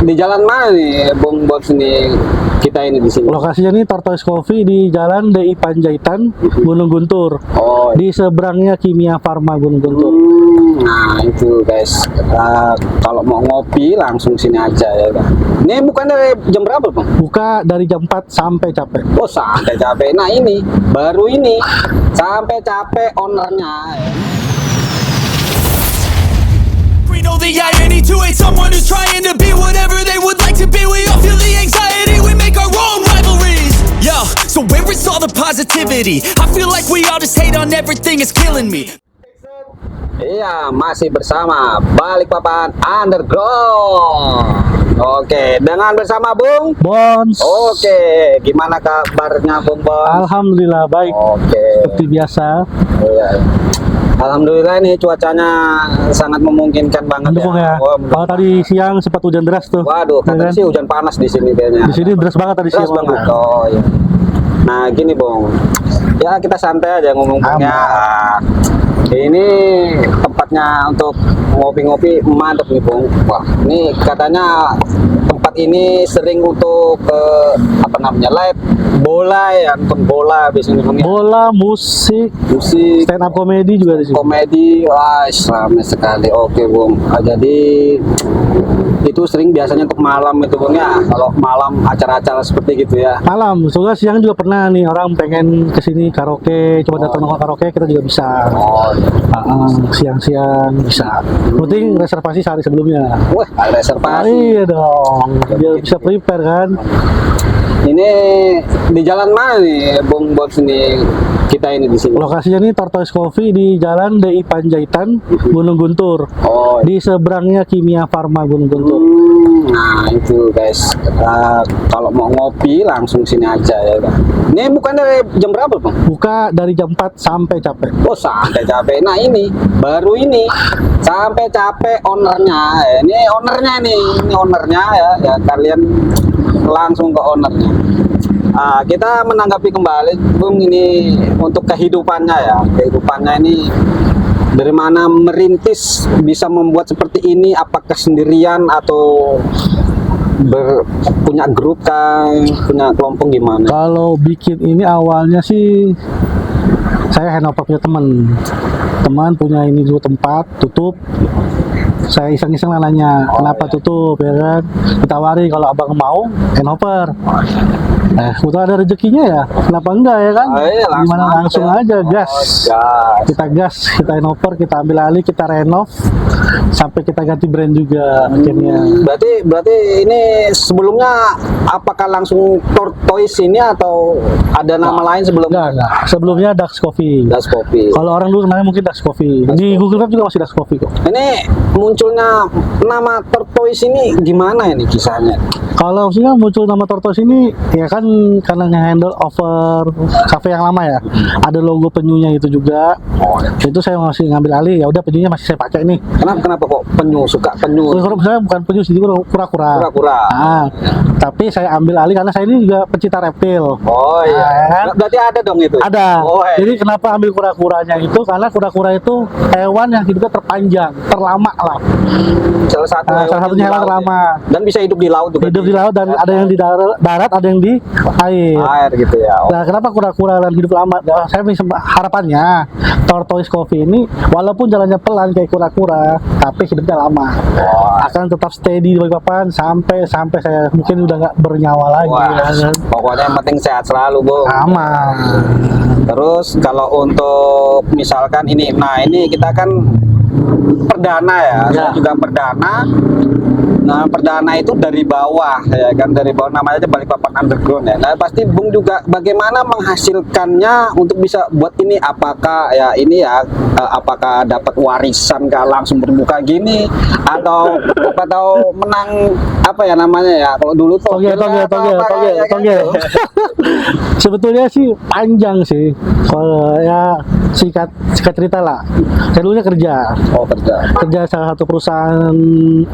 di jalan mana nih, Bung Bos ini? Kita ini di sini. Lokasinya nih Tortoise Coffee di Jalan DI Panjaitan, Gunung Guntur. Oh, Di seberangnya Kimia Farma Gunung Guntur. nah itu guys. Kalau mau ngopi langsung sini aja ya kan. Ini bukan dari jam berapa, Bang? Buka dari jam 4 sampai capek. Oh, sampai capek. Nah ini baru ini sampai capek ownernya. We know the irony to hate someone who's trying to be whatever they would like to be. We all feel the anxiety, we make our own rivalries. Yo, so where is all the positivity? I feel like we all just hate on everything, it's killing me. Iya, masih bersama Balikpapan Underground. Oke, dengan bersama Bung. Bons. Oke, gimana kabarnya Bung Bos? Alhamdulillah baik. Oke. Seperti biasa. Iya. Alhamdulillah ini cuacanya sangat memungkinkan banget Mendukung ya. Wah, Kalau tadi siang sempat hujan deras tuh. waduh, Ya katanya kan? sih hujan panas di sini kayaknya. Di sini deras banget tadi Deras siang. banget. Oh iya. Nah gini Bung, ya kita santai aja ngomongnya. Ini tempatnya untuk ngopi-ngopi mantep nih Bung. Wah, ini katanya tempat ini sering untuk apa namanya, live bola ya, nonton bola biasanya Bung ya. Bola, musik, Musik, stand up comedy juga di sini. komedi, wah ramai sekali. Oke Bung. Jadi itu sering biasanya untuk malam itu Bung ya. Kalau malam acara-acara seperti gitu ya. Malam, soalnya siang juga pernah nih orang pengen kesini karaoke, coba datang nongkrong karaoke kita juga bisa. Oh, Siang-siang bisa. Penting reservasi sehari sebelumnya. wah ada reservasi. Iya dong, biar bisa prepare kan. Ini di jalan mana nih, Bung Bos ini? Kita ini di sini. Lokasinya nih Tortoise Coffee di Jalan DI Panjaitan, Gunung Guntur. Oh, Di seberangnya Kimia Farma Gunung Guntur. nah itu guys. Kalau mau ngopi langsung sini aja ya kan. Ini bukan dari jam berapa, Bang? Buka dari jam 4 sampai capek. Oh, sampai capek. Nah ini baru ini sampai capek ownernya. Ini ownernya nih, ini ownernya ya. Ya kalian langsung ke ownernya. Kita menanggapi kembali Bung ini untuk kehidupannya ya. Kehidupannya ini dari mana merintis bisa membuat seperti ini, apakah sendirian atau punya grup kan, punya kelompok gimana? Kalau bikin ini awalnya sih saya handover punya teman punya ini dulu tempat tutup. Saya iseng-iseng lah nanya kenapa tutup ya kan, ditawari kalau abang mau handover. Kebetulan ada rezekinya ya, kenapa enggak ya kan? Oh, iya, Langsung aja gas. Gas. Kita gas, kita handover, kita ambil alih, kita renov sampai kita ganti brand juga akhirnya. Berarti ini sebelumnya apakah langsung Tortoise ini atau ada nama lain sebelumnya? Enggak. Sebelumnya Dax Coffee. Das Kopi. Kalau orang dulu namanya mungkin Dax Coffee. Di Google Map juga masih Dax Coffee kok. Ini munculnya nama Tortoise ini gimana ini kisahnya? Kalau maksudnya muncul nama Tortoise ini ya kan karena nge-handle over cafe yang lama ya. Ada logo penyunya itu juga. Itu saya masih ngambil alih, ya udah penyunya masih saya pakai nih. Kenapa kok penyu, suka penyu? Kalau saya bukan penyu sih, kura-kura. Kura-kura. Tapi saya ambil alih karena saya ini juga pecinta reptil. Oh iya. kan? Berarti ada dong itu. Ada. Oh, iya. Jadi kenapa ambil kura-kuranya itu? Karena kura-kura itu hewan yang hidupnya terpanjang, terlama lah. salah Satunya hewan di laut terlama. ya. Dan bisa hidup di laut juga. Hidup di laut dan ada yang di darat, ada yang di air. Air gitu ya. Oh. Nah, kenapa kura-kura dan hidup lama? Nah, saya harapannya Tortoise Coffee ini walaupun jalannya pelan kayak kura-kura, tapi hidupnya lama. Akan tetap steady di Balikpapan sampai saya mungkin udah nggak bernyawa lagi. Wah, Ya kan? pokoknya yang penting sehat selalu, Bung. Aman. Terus kalau untuk misalkan ini, nah ini kita kan perdana ya, Ya. saya juga perdana. Nah, perdana itu dari bawah ya kan, dari bawah, namanya aja Balikpapan Underground ya. Nah, pasti Bung juga bagaimana menghasilkannya untuk bisa buat ini, apakah ya ini ya apakah dapat warisan kah langsung berbuka gini atau menang apa ya namanya ya, kalau dulu Toge. Sebetulnya sih panjang sih. Kalau ya singkat cerita lah. Saya dulunya kerja salah satu perusahaan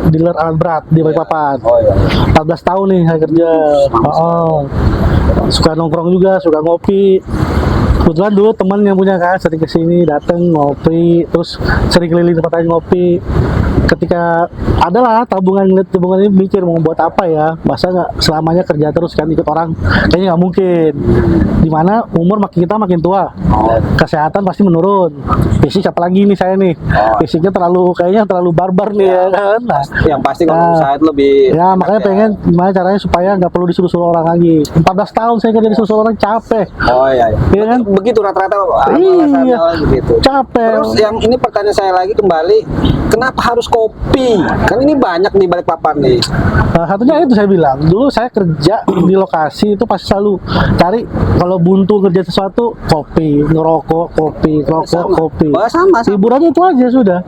dealer alat berat di Balikpapan. Oh iya. 14 tahun nih saya kerja. Suka nongkrong juga, suka ngopi. Kebetulan dulu teman yang punya kan sering kesini datang ngopi, terus sering keliling tempat lain ngopi. ketika adalah tabungan, ngeliat tabungan ini mikir mau buat apa ya, masa nggak selamanya kerja terus kan ikut orang, kayaknya nggak mungkin. Dimana umur makin kita makin tua, kesehatan pasti menurun, fisik apalagi nih saya nih, fisiknya kayaknya terlalu barbar nih ya kan. Nah, Yang pasti kalau Nah, usaha itu lebih ya enak makanya pengen gimana caranya supaya nggak perlu disuruh-suruh orang lagi. 14 tahun saya kerja disuruh orang, capek. Oh iya, iya. Iya kan? Begitu rata-rata Iya, alasannya gitu. capek. Terus yang ini pertanyaan saya lagi kembali, kenapa harus kopi? Kan ini banyak di Balikpapan nih. Salah satunya itu saya bilang, dulu saya kerja di lokasi itu pasti selalu cari, kalau buntu kerja sesuatu, kopi, ngerokok, kopi, ngerokok, Sama. kopi. Oh, sama. Hiburannya itu aja sudah.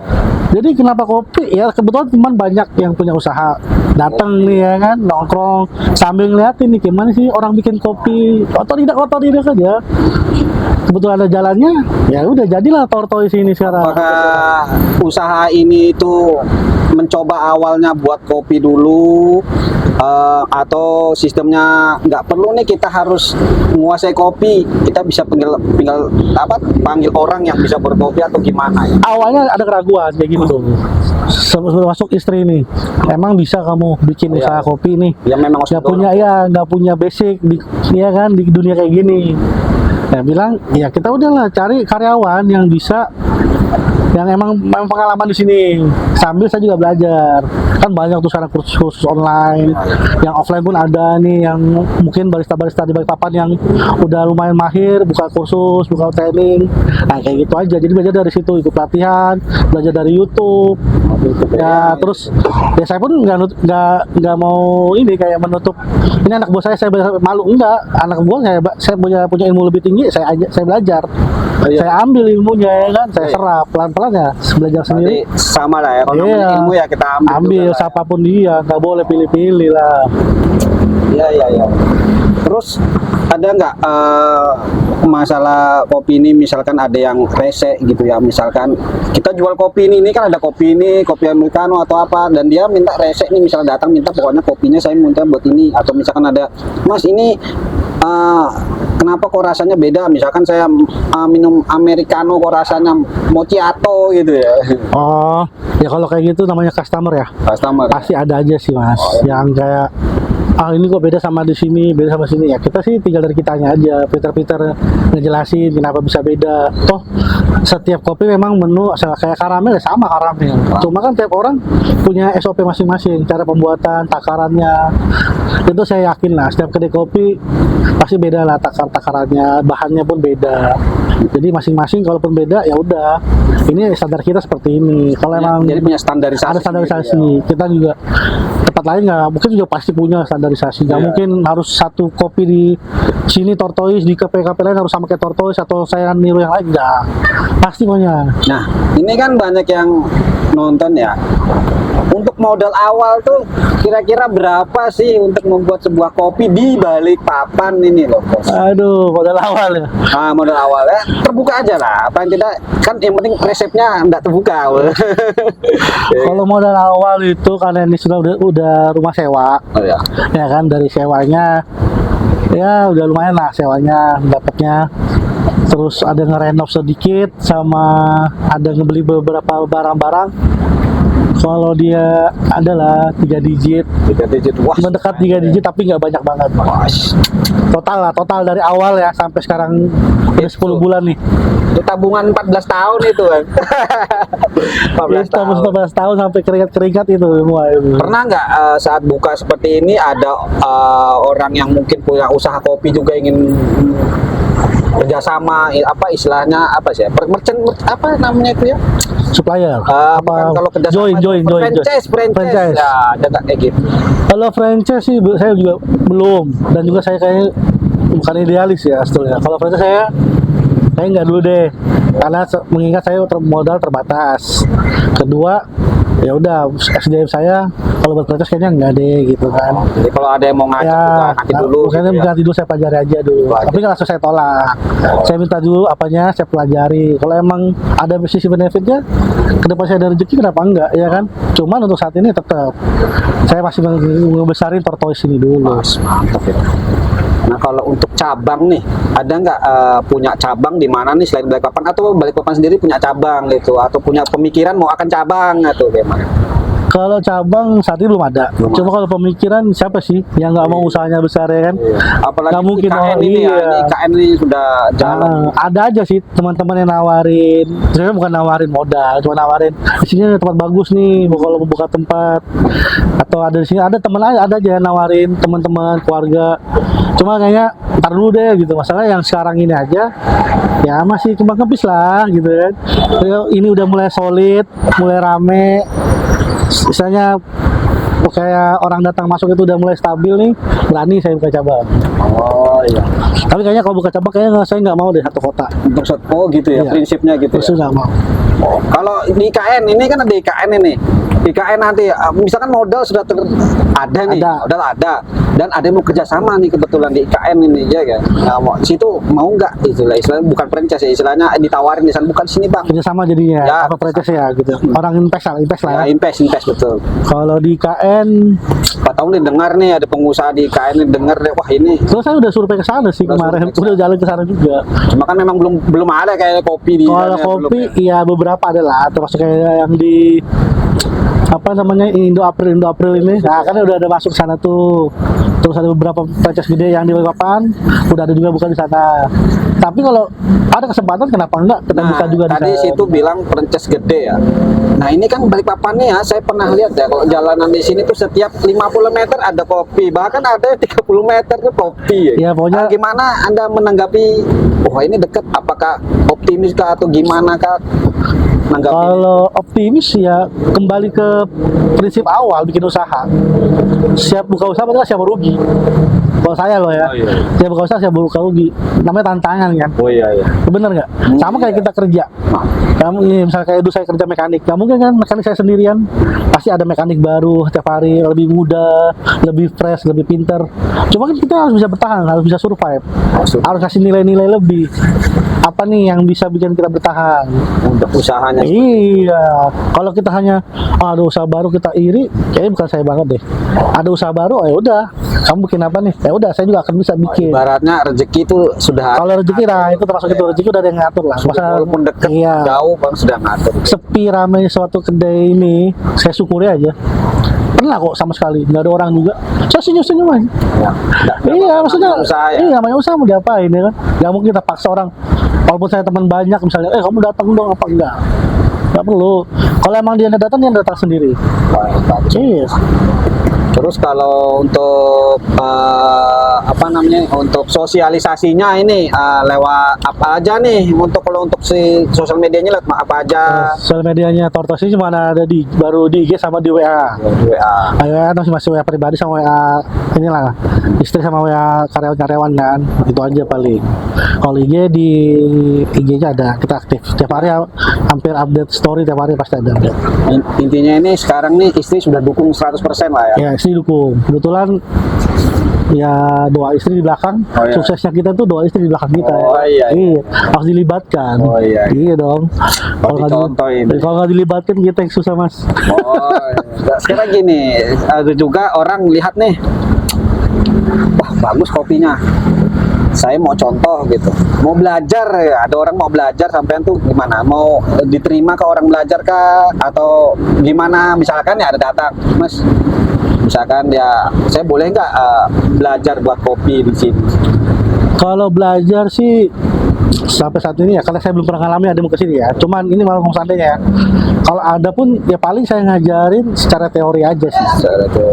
Jadi kenapa kopi? Ya kebetulan teman banyak yang punya usaha, datang nih ya kan, nongkrong sambil ngeliatin nih gimana sih orang bikin kopi, otodidak aja. Kebetulan ada jalannya, ya udah jadilah tortoise ini sekarang. Apakah usaha ini itu mencoba awalnya buat kopi dulu, atau sistemnya nggak perlu nih kita harus menguasai kopi, kita bisa panggil orang yang bisa berkopi atau gimana ya? Awalnya ada keraguan kayak gitu, sebelum masuk istri nih, emang bisa kamu bikin Iya. usaha kopi nih? Ya memang harus Nggak punya basic ya kan di dunia kayak gini. Ya bilang ya kita udahlah cari karyawan yang bisa, yang emang pengalaman di sini, sambil saya juga belajar. Kan banyak tuh sekarang kursus online, yang offline pun ada nih, yang mungkin barista-barista di Balikpapan yang udah lumayan mahir, buka kursus, buka training. Nah kayak gitu aja, jadi belajar dari situ, ikut pelatihan, belajar dari YouTube. Ya terus ya saya pun nggak mau ini kayak menutup ini anak buah saya malu, enggak. Anak buah saya punya ilmu lebih tinggi, saya belajar. Iya. Saya ambil ilmunya ya kan, saya Iya. serap pelan-pelan ya, belajar Berarti sendiri. sama lah ya, kalau Iya. namanya ilmu ya kita ambil juga lah. siapapun dia, nggak boleh pilih-pilih lah. Iya. Terus ada nggak masalah kopi ini, misalkan ada yang rese gitu ya, misalkan kita jual kopi ini kan ada kopi ini, kopi americano atau apa, dan dia minta rese nih, misalnya datang minta pokoknya kopinya saya minta buat ini, atau misalkan ada, Mas ini kenapa kok rasanya beda, misalkan saya minum americano kok rasanya macchiato gitu ya. Oh, ya kalau kayak gitu namanya customer ya. Customer. Pasti ada aja sih mas, yang kayak ini kok beda sama di sini, beda sama sini. Ya kita sih tinggal dari kitanya aja, Peter ngejelasin kenapa bisa beda. Toh setiap kopi memang menu kayak karamel ya sama karamel. Cuma kan tiap orang punya SOP masing-masing, cara pembuatan, takarannya. Itu saya yakin lah, setiap kedai kopi pasti beda lah takarannya, bahannya pun beda. Jadi masing-masing kalaupun beda ya udah, ini standar kita seperti ini. Kalau emang Jadi punya standarisasi. ada standarisasi, sendiri, kita juga tempat lain nggak mungkin juga pasti punya standarisasi. Nggak Iya. mungkin harus satu kopi di sini tortoise, di kafe-kafe lain harus sama kayak tortoise, atau saya niru yang lain, nggak, pasti punya. Nah, ini kan banyak yang nonton ya. Untuk modal awal tuh kira-kira berapa sih untuk membuat sebuah kopi di Balikpapan ini loh, Bos? Aduh, modal awal ya. Nah, modal awalnya terbuka aja lah. Apa yang tidak, kan yang penting resepnya enggak terbuka. Kalau modal awal itu karena ini sudah udah rumah sewa, Oh ya. ya kan, dari sewanya ya udah lumayan lah sewanya dapatnya. Terus ada ngerenov sedikit, sama ada ngebeli beberapa barang-barang. Kalau dia adalah 3 digit, 3 digit. Wah, mendekat 3 digit tapi nggak banyak banget. Mas. Total dari awal ya sampai sekarang udah 10 bulan nih. Itu tabungan 14 tahun itu kan. 14 tahun. 14 tahun sampai keringat itu semua itu. Pernah nggak saat buka seperti ini ada orang yang mungkin punya usaha kopi juga ingin kerjasama, apa istilahnya apa sih? Merchant apa namanya itu ya? Supplier. Bukan, kalau kerjasama join. franchise. Ya, ada nggak kayak gitu. Kalau franchise sih saya juga belum, dan juga saya kayak bukan idealis ya sebetulnya. Kalau franchise saya nggak dulu deh, karena mengingat saya modal terbatas. Kedua, ya udah SDM saya kalau buat franchise kayaknya nggak deh gitu kan. Jadi kalau ada yang mau ngajak juga nanti dulu. Makanya gitu ya. nanti dulu saya pelajari aja dulu. Tapi nggak langsung saya tolak. Saya minta dulu apanya, saya pelajari. Kalau emang ada sisi benefitnya, ke depan saya ada rezeki, kenapa enggak, ya kan? Cuman untuk saat ini tetap saya masih ngebesarin tortoise ini dulu. Mas, mantap ya. Nah, kalau untuk cabang nih, ada nggak punya cabang di mana nih selain Balikpapan, atau Balikpapan sendiri punya cabang gitu, atau punya pemikiran mau akan cabang atau gimana? Kalau cabang saat ini belum ada. Cuma kalau pemikiran siapa sih yang nggak mau usahanya besar ya kan? Apalagi Nggak mungkin IKN ini ya, ini IKN ini sudah jalan. Ada aja sih teman-teman yang nawarin. Sebenarnya bukan nawarin modal, cuma nawarin di sini ada tempat bagus nih, kalau mau buka tempat. Atau ada di sini ada teman ada aja yang nawarin teman-teman, keluarga. Cuma kayaknya ntar dulu deh gitu. Masalah yang sekarang ini aja ya masih kembang kempis lah gitu kan. Ini udah mulai solid, mulai rame. Misalnya kayak orang datang masuk itu udah mulai stabil nih, berani saya buka cabang. Oh iya. Tapi kayaknya kalau buka cabang kayaknya saya nggak mau deh satu kota. Untuk oh gitu ya, Iya. prinsipnya gitu Terus ya. nggak mau. Oh, kalau di IKN ini kan ada IKN ini. IKN nanti misalkan modal sudah ada nih, Ada. modal ada, dan ada yang mau kerjasama nih kebetulan di IKN ini ya kan. Nah, mau situ mau nggak istilahnya bukan franchise ya, istilahnya ditawarin di sana bukan di sini bang. Kerjasama jadinya Ya. apa franchise ya gitu. Orang invest lah Ya, ya. invest betul. Kalau di KN, Pak tahu nih dengar nih ada pengusaha di IKN nih dengar deh, wah ini. terus saya udah survei ke sana sih Udah kemarin, survei ke udah jalan ke sana juga. Cuma kan memang belum ada kayak kopi di Kalau sana, kopi, belum ya. iya beberapa ada lah, termasuk kayak yang di apa namanya Indo April ini. Nah kan udah ada masuk sana tuh. Terus ada beberapa franchise gede yang di Balikpapan, udah ada juga bukan di sana. Tapi kalau ada kesempatan kenapa enggak kita buka juga di tadi sana. situ bilang franchise gede ya. Nah ini kan Balikpapan nih ya, saya pernah lihat ya kalau jalanan di sini tuh setiap 50 meter ada kopi, bahkan ada 30 meter tuh kopi ya. Ya, pokoknya- Nah, gimana Anda menanggapi, oh ini deket, apakah optimis kah atau gimana kah menanggapi? Kalau optimis ya kembali ke prinsip awal bikin usaha. Siap buka usaha padahal siap rugi. Kalau saya loh ya, Oh, iya. siap buka usaha siap buka rugi. Namanya tantangan kan. Oh iya iya. Bener nggak? Sama kayak kita kerja. Kamu ini misalnya kayak dulu saya kerja mekanik, nggak mungkin kan mekanik saya sendirian. Pasti ada mekanik baru setiap hari, lebih muda, lebih fresh, lebih pinter. Cuma kan kita harus bisa bertahan, harus bisa survive, harus kasih nilai-nilai lebih. Apa nih yang bisa bikin kita bertahan? Untuk usahanya. Iya, kalau kita hanya ada usaha baru kita iri, kayaknya bukan saya banget deh. Ada usaha baru, ya udah, kamu bikin apa nih? Ya udah, saya juga akan bisa bikin. Ibaratnya rezeki itu sudah Kalau rezeki lah itu termasuk itu rezeki udah ada yang ngatur lah. sudah walaupun dekat iya, jauh bang sudah ngatur. sepi ramai suatu kedai ini, saya syukuri aja. Pernah kok sama sekali, nggak ada orang juga. Saya senyum-senyum aja. Ya, Iya, maksudnya usaha ya. iya namanya usaha mau diapain ya kan? Gak mungkin kita paksa orang. Walaupun saya teman banyak misalnya, kamu datang dong apa enggak? Gak perlu. Kalau emang dia datang sendiri. Wah, bagus. Iya. Terus kalau untuk apa namanya untuk sosialisasinya ini lewat apa aja nih untuk kalau untuk si sosial medianya lewat apa aja? Sosial medianya Tortos ini cuma ada baru di IG sama di WA. WA. WA masih WA pribadi sama WA inilah istri sama WA karyawan kan, itu aja paling. Kalau IG di IG-nya ada, kita aktif tiap hari, hampir update story tiap hari pasti ada update. Intinya ini sekarang nih istri sudah dukung 100% lah ya. Ya istri dukung, kebetulan ya doa istri di belakang. Oh, iya. Suksesnya kita tuh doa istri di belakang kita. Oh, iya. Harus dilibatkan. Oh, iya. Iya dong. dicontohin. Kalau nggak dilibatkan kita yang susah mas. Oh, iya. Sekarang gini, ada juga orang lihat nih, wah bagus kopinya. Saya mau contoh gitu, mau belajar ya. Ada orang mau belajar, sampean tuh gimana? Mau diterima ke orang belajar kah? Atau gimana? Misalkan ya ada datang, Mas. Misalkan ya, saya boleh nggak belajar buat kopi di sini? Kalau belajar sih sampai saat ini ya, karena saya belum pernah ngalamin ada mau kesini ya. Cuman ini malah ngomong seandainya ya. Kalau ada pun ya paling saya ngajarin secara teori aja sih.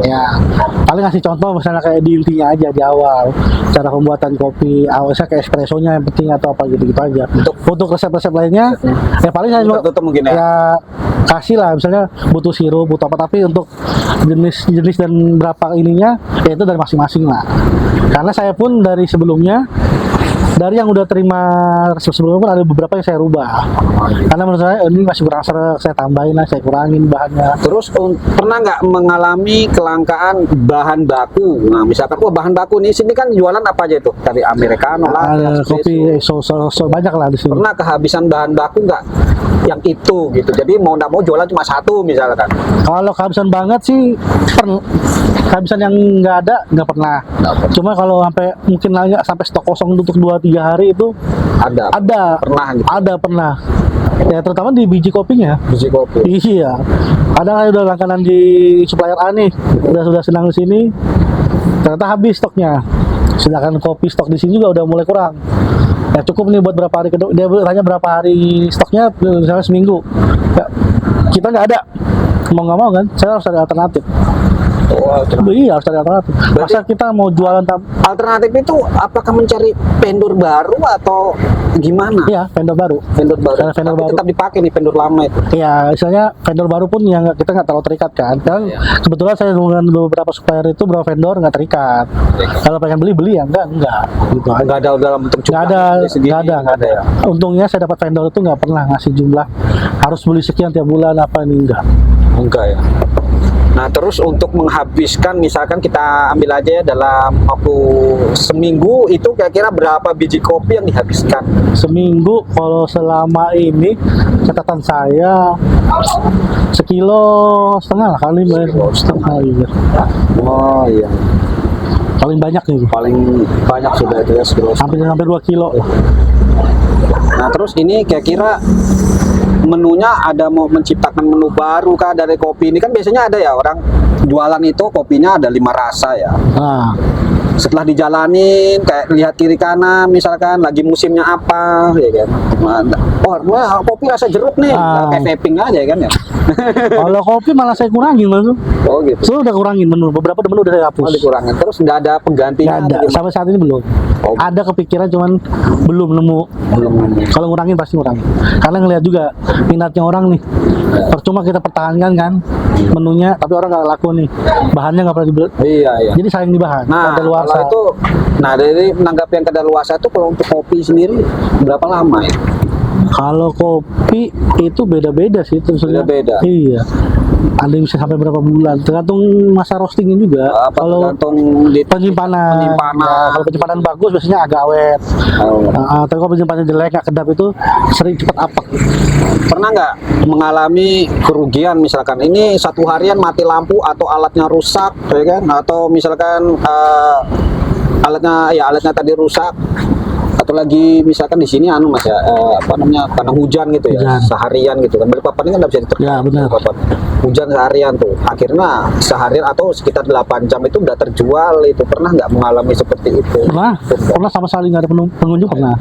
Ya, paling ngasih contoh misalnya kayak di intinya aja di awal, cara pembuatan kopi, awalnya kayak espressonya yang penting atau apa gitu-gitu aja. Untuk resep-resep lainnya, ya paling saya Tertutup mungkin ya. ya kasih lah, misalnya butuh sirup, butuh apa, tapi untuk jenis dan berapa ininya, ya itu dari masing-masing lah. Karena saya pun dari sebelumnya, dari yang udah terima resep sebelumnya pun ada beberapa yang saya rubah. Karena menurut saya ini masih kurang serak, saya tambahin lah, saya kurangin bahannya. Terus pernah nggak mengalami kelangkaan bahan baku? Nah, misalkan bahan baku nih sini kan jualan apa aja itu? Dari americano lah, Ada espresso. kopi, so banyak lah di sini. Pernah kehabisan bahan baku nggak? Yang itu gitu. Jadi mau nggak mau jualan cuma satu misalkan. Kalau kehabisan banget sih, kehabisan yang nggak ada nggak pernah. Cuma kalau sampai mungkin nggak sampai stok kosong untuk 2-3 hari itu Ada. Pernah gitu. Ada pernah. Ya terutama di biji kopinya. Biji kopi. Iya. Ada udah langganan di supplier A nih, sudah senang di sini, ternyata habis stoknya. Sedangkan kopi stok di sini juga udah mulai kurang. Ya cukup nih buat berapa hari kedua. Dia tanya berapa hari stoknya, misalnya seminggu. Ya, kita nggak ada. Mau nggak mau kan, saya harus ada alternatif. Iya, harus ada alternatif. Masa kita mau jualan Alternatif itu apakah mencari vendor baru atau gimana? Iya, vendor baru. Vendor baru. Karena vendor Tapi baru. tetap dipakai nih vendor lama itu. Iya, misalnya vendor baru pun yang kita nggak terlalu terikat kan. Dan kebetulan saya dengan beberapa supplier itu beberapa vendor nggak terikat. Kalau pengen beli ya enggak gitu. Nggak ada dalam bentuk Nggak ada, nggak ada. Untungnya saya dapat vendor itu nggak pernah ngasih jumlah harus beli sekian tiap bulan apa ini Enggak ya. Nah, terus untuk menghabiskan, misalkan kita ambil aja ya dalam waktu seminggu itu kira-kira berapa biji kopi yang dihabiskan? seminggu. Kalau selama ini catatan saya 1,5 kilo lah kali setengah gitu. Oh iya, Paling banyak nih, paling banyak sudah itu ya, hampir 2 kilo. Nah, terus ini kira-kira menunya ada mau menciptakan menu baru kah dari kopi ini? Kan biasanya ada ya orang jualan itu kopinya ada 5 rasa ya. Nah, Setelah dijalanin kayak lihat kiri kanan misalkan lagi musimnya apa ya kan. Oh, wah, kopi rasa jeruk nih. Kayak vaping aja kan ya. kalau kopi malah saya kurangin mas. Oh gitu. Saya udah kurangin menu, beberapa menu udah saya hapus. Oh, dikurangin. Terus nggak ada penggantinya? Nggak ada, atau gimana? sampai saat ini belum. Oh. Ada kepikiran cuman belum nemu. Belum. Kalau ngurangin pasti ngurangin. Karena ngelihat juga minatnya orang nih. Percuma kita pertahankan kan menunya, tapi orang nggak laku nih. Bahannya nggak pernah dibeli. Iya, iya. Jadi sayang di bahan. Nah, Kadaluarsa. kalau itu, nah dari menanggapi yang kadaluarsa itu kalau untuk kopi sendiri berapa lama ya? Kalau kopi itu beda-beda sih terusnya. Beda-beda. Iya. Ada yang bisa sampai berapa bulan, tergantung masa roastingnya juga. Apa Kalau tergantung di penyimpanan, ya, kalau penyimpanan bagus biasanya agak awet. Tapi kalau penyimpanan jelek nggak kedap itu sering cepat apek. Pernah nggak mengalami kerugian misalkan ini satu harian mati lampu atau alatnya rusak, ya kan? Atau misalkan alatnya tadi rusak, atau lagi misalkan di sini anu mas ya apa namanya karena hujan gitu ya Hujan. seharian gitu kan Balikpapan ini kan nggak bisa diterima. Ya, benar. Hujan seharian tuh akhirnya seharian atau sekitar 8 jam itu udah terjual itu. Pernah nggak mengalami seperti itu? Pernah sama sekali nggak ada pengunjung, pernah.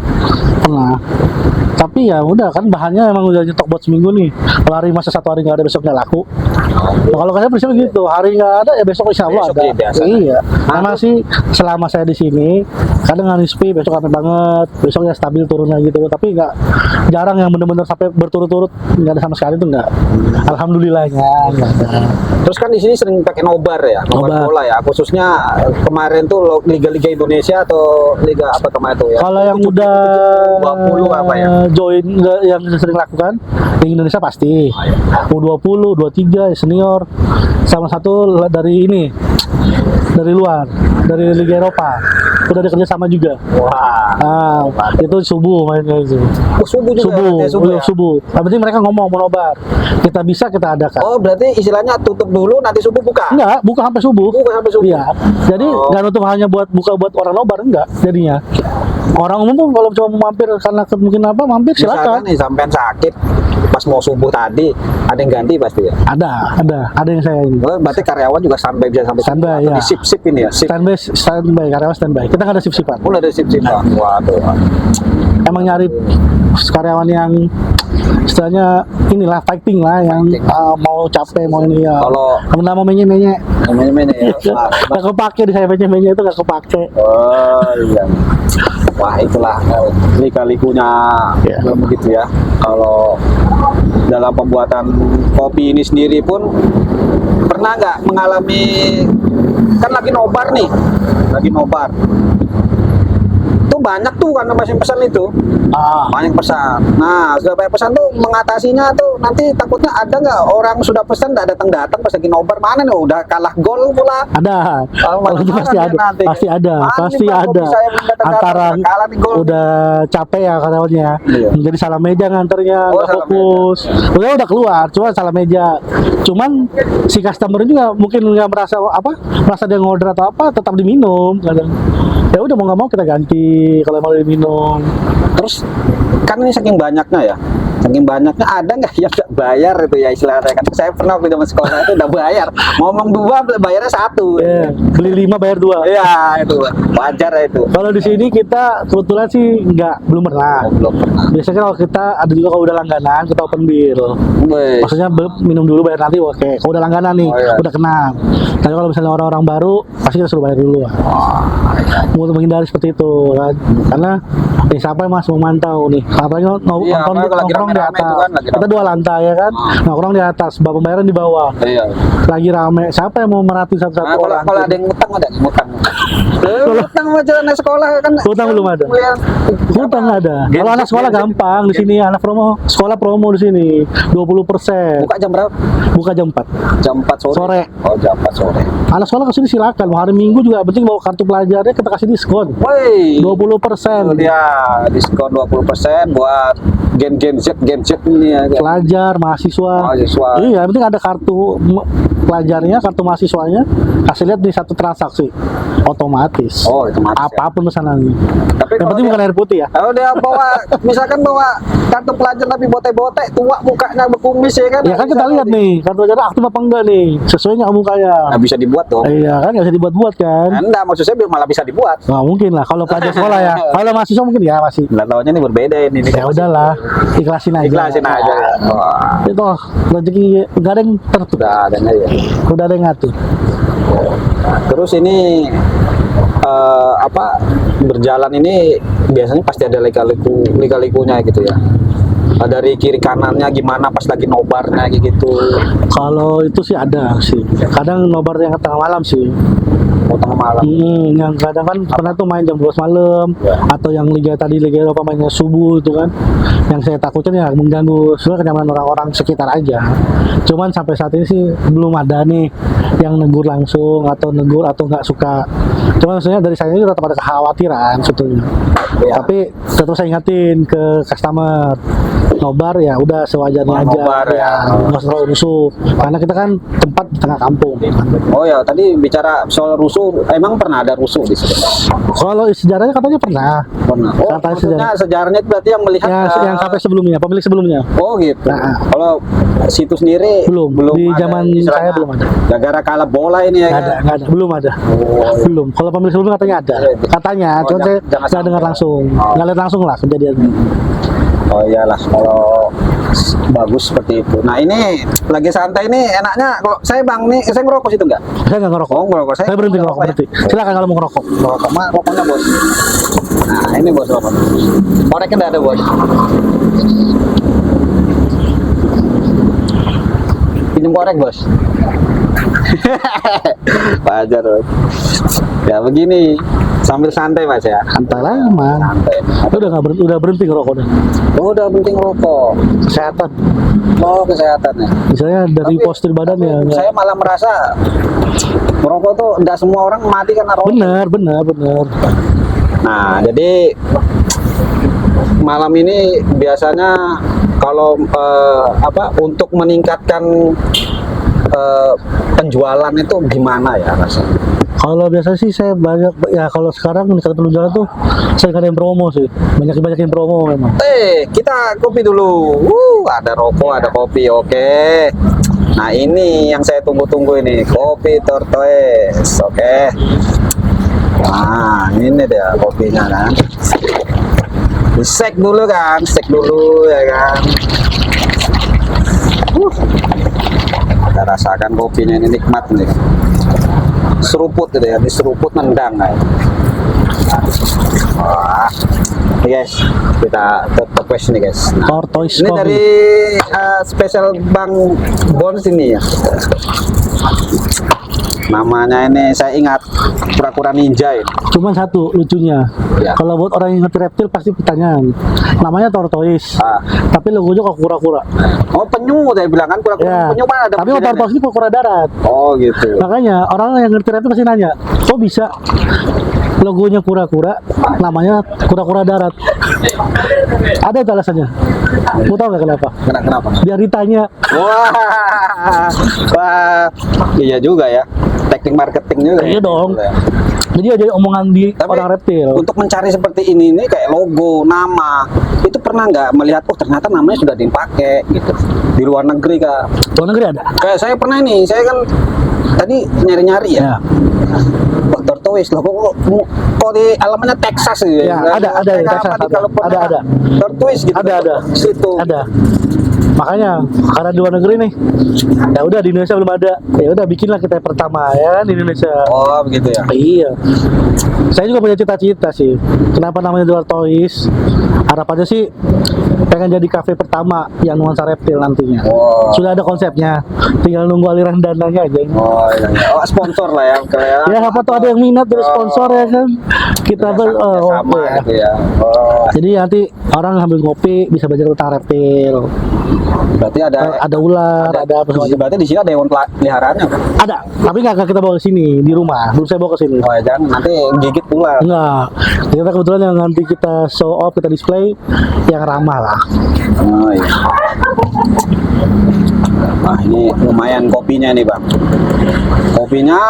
Tapi ya udah kan bahannya emang udah nyetok buat seminggu nih. Kalau hari masa satu hari nggak ada besoknya laku. Nah, kalau saya prinsipnya gitu, hari nggak ada ya besok insya Allah Besok ada. ya biasa. Iya. Nah, Memang sih selama saya di sini kadang nggak sepi, besok rame banget, besoknya stabil turunnya gitu. Tapi nggak jarang yang bener-bener sampai berturut-turut nggak ada sama sekali itu nggak. Alhamdulillahnya. Nggak ada. Terus kan di sini sering pakai nobar ya, nobar bola ya. Khususnya kemarin tuh Liga-Liga Indonesia atau Liga apa kemarin tuh ya? Kalau yang udah 20 apa ya? join yang sering lakukan di Indonesia pasti U20, U23 senior, sama satu dari ini dari luar, dari Liga Eropa udah ada kerja sama juga. Wah. Itu subuh mainnya itu. Subuh juga. Subuh. Yang penting mereka ngomong mau nobar. Kita bisa kita adakan. Oh, berarti istilahnya tutup dulu nanti subuh buka? Enggak, buka sampai subuh. Buka sampai subuh. Iya. Jadi nggak nutup hanya buat buka buat orang nobar, enggak jadinya. Orang umum pun kalau cuma mau mampir karena mungkin apa mampir silakan. Misalkan nih sampean sakit pas mau subuh tadi ada yang ganti pasti ya? Ada yang saya ini. Oh, berarti karyawan juga bisa sampai Standby, subuh. ya. Di sip ini ya? Sip. Standby, karyawan standby. Kita nggak ada sip-sipan. Oh, ada sip-sipan. Waduh. Emang nyari karyawan yang istilahnya inilah fighting lah, yang mau capek mau ini ya. Kalau nggak mau menye-menye. namanya ya. Nggak kepake di saya menye-menye itu nggak kepake. Oh iya. Wah itulah lika-likunya begitu ya. Kalau dalam pembuatan kopi ini sendiri pun pernah nggak mengalami, kan lagi nobar nih, itu banyak tuh karena masih pesan itu banyak pesan. Nah sudah banyak pesan tuh mengatasinya tuh nanti takutnya ada nggak orang sudah pesan nggak datang pas lagi nobar, mana nih udah kalah gol pula. Ada. Kalau itu pasti ada. Pasti ada. Antara udah capek ya karyawannya. Iya. Jadi salah meja nganternya, nggak fokus. Udah keluar, cuma salah meja. Cuman si customer juga mungkin nggak merasa dia ngorder atau apa, tetap diminum. Ya udah mau nggak mau kita ganti kalau mau diminum. Terus kan ini saking banyaknya ya, saking banyaknya ada nggak yang nggak bayar itu ya istilahnya kan. Saya pernah waktu zaman sekolah itu udah bayar, ngomong 2 bayarnya 1. Ya, beli 5 bayar 2. Iya itu wajar itu. Kalau di sini kita kebetulan sih belum pernah. Belum pernah. Biasanya kalau kita ada juga kalau udah langganan kita open bir. Wih. Maksudnya minum dulu bayar nanti, oke. Kalau udah langganan nih, Oh, iya. udah kenal. Tapi kalau misalnya orang-orang baru, pasti kita suruh bayar dulu. Untuk menghindari seperti itu kan. Karena siapa yang masih memantau nih? Apalagi Iya, apalagi kalau lagi nongkrong di rame-rame atas. itu kan, lagi Kita rame. 2 lantai ya kan. Nongkrong di atas, bapak pembayaran di bawah. Iya. Lagi rame. Siapa yang mau merhatiin satu-satu Nah, orang? kalau ada yang ngutang ada yang ngutang. Ngutang sama jalan sekolah kan. Hutang belum ada. Hutang nggak ada. Kalau anak sekolah gampang di sini, anak sekolah promo di sini 20%. Buka jam berapa? Buka jam 4. Jam 4 sore. Sore. Oh, jam 4 sore. Anak sekolah kesini silakan. Mau hari Minggu juga penting bawa kartu pelajarnya kita kasih diskon. Woi. 20%. Itu dia diskon 20% buat Gen Z ini ya. Pelajar, mahasiswa. Mahasiswa. Iya, yang penting ada kartu pelajarnya, kartu mahasiswanya. Kasih lihat di satu transaksi. Otomatis. Oh, itu mati. Apapun pesanannya. Tapi Yang kalau penting dia- bukan air putih ya. Kalau dia bawa, misalkan bawa kartu pelajar tapi botek-botek, tua mukanya berkumis ya kan? Ya kan kita lihat nih, kartu pelajarnya aktif apa enggak nih. Sesuai nggak mukanya. Nggak bisa dibuat dong. Iya kan, nggak bisa dibuat-buat kan. Enggak, maksud saya malah bisa dibuat. Nggak mungkin lah, kalau pelajar sekolah ya. Kalau mahasiswa mungkin ya masih. Nggak tahunya ini berbeda ini. Ya udahlah, ikhlasin aja. Ikhlasin aja. Wah, Itu rezeki nggak ada yang tertutup, udah adanya ya. udah ada yang ngatur. Terus ini apa berjalan ini biasanya pasti ada lika-likunya gitu ya. Dari kiri kanannya gimana pas lagi nobarnya kayak gitu. Kalau itu sih ada sih. Kadang nobar yang tengah malam sih. Mau tengah malam. Yang kadang kan pernah tuh main jam 12 malam Ya. atau yang Liga Eropa mainnya subuh itu kan. Yang saya takutin ya mengganggu sebenarnya kenyamanan orang-orang sekitar aja. Cuman sampai saat ini sih belum ada nih yang negur langsung atau negur atau nggak suka. Cuman maksudnya dari saya ini tetap ada kekhawatiran sebetulnya. Ya. Tapi tetap saya ingatin ke customer nobar ya udah sewajarnya Mau aja nobar ya. nggak usah terlalu rusuh karena kita kan tempat di tengah kampung. Oh ya, tadi bicara soal rusuh, emang pernah ada rusuh di situ? Kalau sejarahnya katanya pernah. Pernah. Oh, Katanya maksudnya sejarahnya itu berarti yang melihat Yang kafe sebelumnya, pemilik sebelumnya. Oh gitu. Nah. Kalau situ sendiri Belum. Di ada, zaman istilahnya, saya belum ada. Gara-gara kalah bola ini ya. Nggak ada, belum ada. Oh, Belum. Kalau pemilik sebelumnya katanya ada. Katanya, Oh, cuman saya jangan nggak dengar sampai. langsung, Oh. nggak lihat langsung lah kejadiannya. oh iyalah kalau bagus seperti itu. Nah ini lagi santai nih enaknya kalau saya bang nih saya ngerokok situ enggak? Saya nggak ngerokok. Oh ngerokok Saya berhenti ngerokok, ya. berhenti. Silakan kalau mau ngerokok. Ngerokok mah rokoknya bos. Nah ini bos rokok. Koreknya udah ada bos. Pinjam korek bos. Wajar bos. Ya begini sambil santai mas ya. Santai lah, emang. Santai. Udah berhenti ngerokok dah. Oh, udah penting rokok. Kesehatan. Oh kesehatan ya. Misalnya dari Tapi- postur badan tapi ya. nggak- Saya malah merasa merokok tuh enggak semua orang mati karena rokok. Benar. Nah, jadi malam ini biasanya kalau untuk meningkatkan penjualan itu gimana ya rasanya? Kalau biasa sih saya banyak ya kalau sekarang meningkat penjualan tuh saya ngadain promo sih. Banyakin promo memang. Kita kopi dulu. Ada rokok, ada kopi. Oke. Nah, ini yang saya tunggu-tunggu ini, kopi Tortoise. Oke. Nah, ini dia kopinya kan. Di-shake dulu kan, shake dulu ya kan. Kita rasakan kopinya ini nikmat nih. Seruput gitu ya, diseruput nendang kayak. Wah. Nih guys, kita Tortoise nih guys. Nah, Tortoise ini Coffee. dari spesial Bang Bons ini ya. Namanya ini saya ingat kura-kura ninja ini. Cuman satu lucunya. Ya. Kalau buat orang yang ngerti reptil pasti pertanyaan. Namanya Tortoise. Ah. Tapi logonya kok kura-kura. Oh penyu saya bilang kan kura-kura Ya. penyu kan ada Tapi bedanya. Tortoise ini kura-kura darat. Oh gitu. Makanya orang yang ngerti reptil pasti nanya, kok bisa logonya kura-kura, namanya kura-kura darat? Ada itu alasannya. Mau tahu nggak kenapa? Kenapa? Biar ditanya. Wah, iya juga ya. Teknik marketing juga. Iya ya. dong. Jadi aja omongan di Tapi orang reptil. untuk mencari seperti ini nih kayak logo, nama, itu perlu pernah nggak melihat, oh ternyata namanya sudah dipakai gitu di luar negeri Kak. Luar negeri ada? Kayak saya pernah nih, saya kan tadi nyari-nyari ya. Kok Tortoise loh, kok di alamannya Texas gitu Ya, ada di Kayak Texas, apa di ada. California, Ada. Tortoise gitu. Ada. Situ. Ada. Makanya karena di luar negeri nih, ya udah di Indonesia belum ada, ya udah bikinlah kita yang pertama ya kan di Indonesia. Oh begitu ya. Iya. Saya juga punya cita-cita sih. Kenapa namanya Tortoise? Harapannya sih pengen jadi kafe pertama yang nuansa reptil nantinya. Oh. Sudah ada konsepnya, tinggal nunggu aliran dananya aja. Oh iya, iya. Oh sponsor lah ya kayak. Ya apa tuh ada yang minat dari sponsor ya kan? Kita sama ya. gitu ya. Oh. Jadi nanti orang ambil ngopi bisa belajar tentang reptil. Berarti Ada ular, ada apa semua. Berarti di sini ada hewan peliharaannya kan? Ada, tapi nggak kita bawa ke sini di rumah. Belum saya bawa ke sini. Oh ya jangan nanti gigit ular. Enggak. Kita kebetulan yang nanti kita show off, kita display yang ramah lah. Oh iya. Nah ini lumayan kopinya nih bang. Kopinya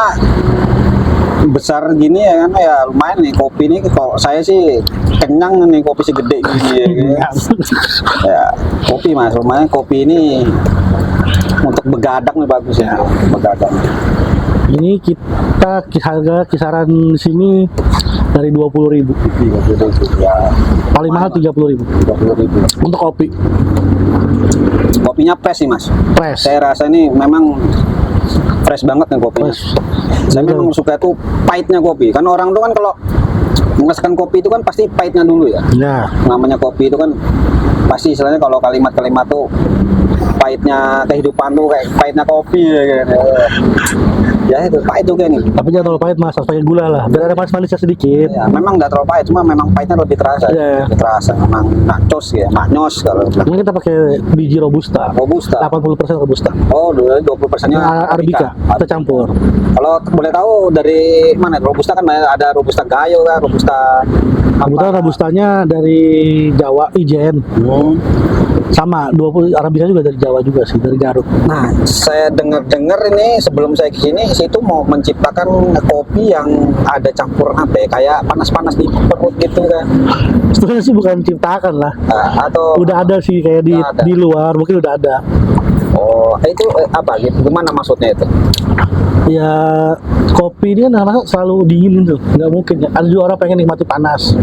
besar gini ya kan ya lumayan nih kopi nih. Kalau saya sih kenyang nih kopi segede gini ya, kan? Ya kopi mas lumayan kopi ini untuk begadang nih bagus ya begadang. Ini kita harga kisaran di sini dari 20.000. Ya Paling mahal 30.000 30.000 untuk kopi. kopinya fresh sih mas. Fresh. Saya rasa ini memang fresh banget nih kopinya. Fresh. Saya memang suka tuh pahitnya kopi. Kan orang tuh kan kalau mengesahkan kopi itu kan pasti pahitnya dulu ya. Ya. Namanya kopi itu kan pasti istilahnya kalau kalimat-kalimat tuh pahitnya kehidupan tuh kayak pahitnya kopi ya kan. Ya itu pahit tuh kayak nih. Tapi jangan terlalu pahit mas, harus pakai gula lah. Biar ada manis-manisnya sedikit. Ya, memang nggak terlalu pahit, cuma memang pahitnya lebih terasa. Iya. Lebih terasa, memang nachos ya, maknyos kalau Ini kita pakai biji robusta. Robusta. 80% robusta. Oh, dulu 20%-nya Arabica kita campur. Kalau boleh tahu dari mana? Robusta kan ada Robusta Gayo kan, Robusta Kebetulan robustanya dari Jawa, Ijen. Sama 20 Arabica juga dari Jawa juga sih, dari Garut. Nah, saya dengar ini sebelum saya kesini, situ mau menciptakan kopi yang ada campuran apa ya, kayak panas-panas di perut gitu kan? Sebenarnya sih bukan ciptakan lah. Nah, atau Udah ada sih kayak Udah ada. di luar mungkin udah ada. oh itu apa gitu? Gimana maksudnya itu? Ya kopi ini kan rasa selalu dingin tuh, nggak mungkin ya. Ada juga orang pengen nikmati panas.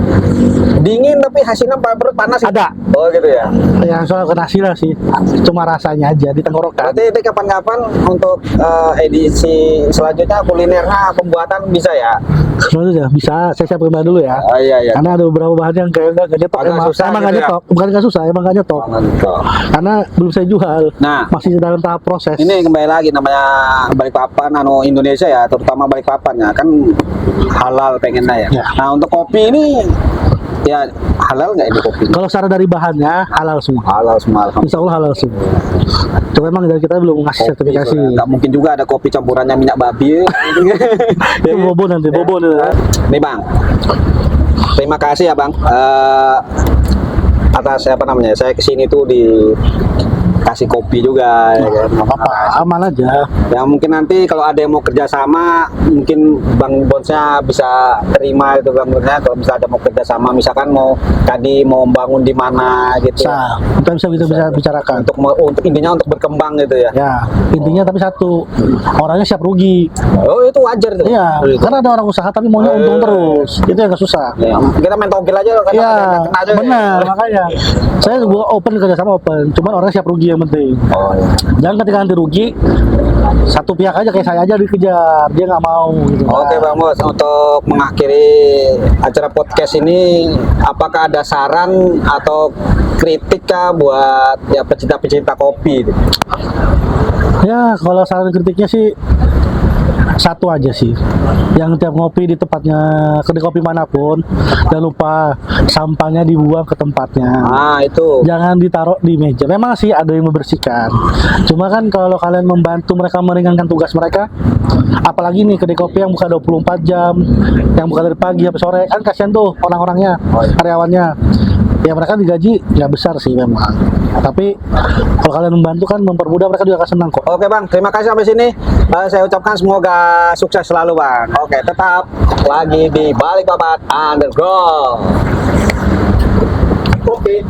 Dingin tapi hasilnya perut panas. Ada. Oh gitu ya. Yang soal kena sila sih, cuma rasanya aja di tenggorokan. Berarti itu kapan-kapan untuk edisi selanjutnya kulinernya pembuatan bisa ya? Sebenarnya bisa, saya siapin bahan dulu ya. Oh iya iya. Karena ada beberapa bahan yang kayak nggak nyetok. Agak susah Emang gitu nggak ya? nyetok, bukan nggak susah, emang nggak nyetok. Karena belum saya jual. Nah, Masih dalam tahap proses. ini kembali lagi namanya Balikpapan, Indonesia ya, terutama Balikpapan ya, kan halal pengennya ya. Ya. Nah untuk kopi ini ya halal nggak ini kopi? Kalau secara dari bahannya halal semua. Halal semua. Insya Allah halal semua. Cuma emang dari kita belum ngasih sertifikasi. Nggak mungkin juga ada kopi campurannya minyak babi. Itu bobo nanti, bobo nih. Nih bang, terima kasih ya bang. Atas apa namanya, saya kesini tuh dikasih kopi juga ya kan. Apa aman aja. Ya mungkin nanti kalau ada yang mau kerjasama, mungkin Bang Bonsnya bisa terima itu Bang Bonsnya. Kalau misalnya ada mau kerjasama, misalkan mau tadi mau bangun di mana gitu. Bisa, kita bisa bicarakan. Untuk intinya untuk berkembang gitu ya. Ya, intinya tapi satu, orangnya siap rugi. Oh itu wajar tuh. Iya, Gitu. karena ada orang usaha tapi maunya untung terus. Itu yang gak susah. Ya, kita main togel aja kan. Iya, kena aja, benar, ya. makanya saya gua open kerjasama open, cuman orangnya siap rugi yang penting. Oh, iya. Jangan ketika nanti rugi, satu pihak aja kayak saya aja dikejar, dia nggak mau. Gitu, Oke Bang Bos, untuk mengakhiri acara podcast ini, apakah ada saran atau kritik kah buat ya pecinta-pecinta kopi? Gitu? Ya, kalau saran kritiknya sih satu aja sih, yang tiap ngopi di tempatnya, kedai kopi manapun, jangan lupa sampahnya dibuang ke tempatnya. Ah itu. Jangan ditaruh di meja. Memang sih ada yang membersihkan. Cuma kan kalau kalian membantu mereka meringankan tugas mereka, apalagi nih kedai kopi yang buka 24 jam, yang buka dari pagi sampai sore, kan kasihan tuh orang-orangnya, karyawannya. Ya mereka digaji nggak besar sih memang. Tapi kalau kalian membantu kan mempermudah, mereka juga akan senang kok. Oke Bang, terima kasih sampai sini. Saya ucapkan semoga sukses selalu Bang. Oke, tetap lagi di Balikpapan Underground. Kopi.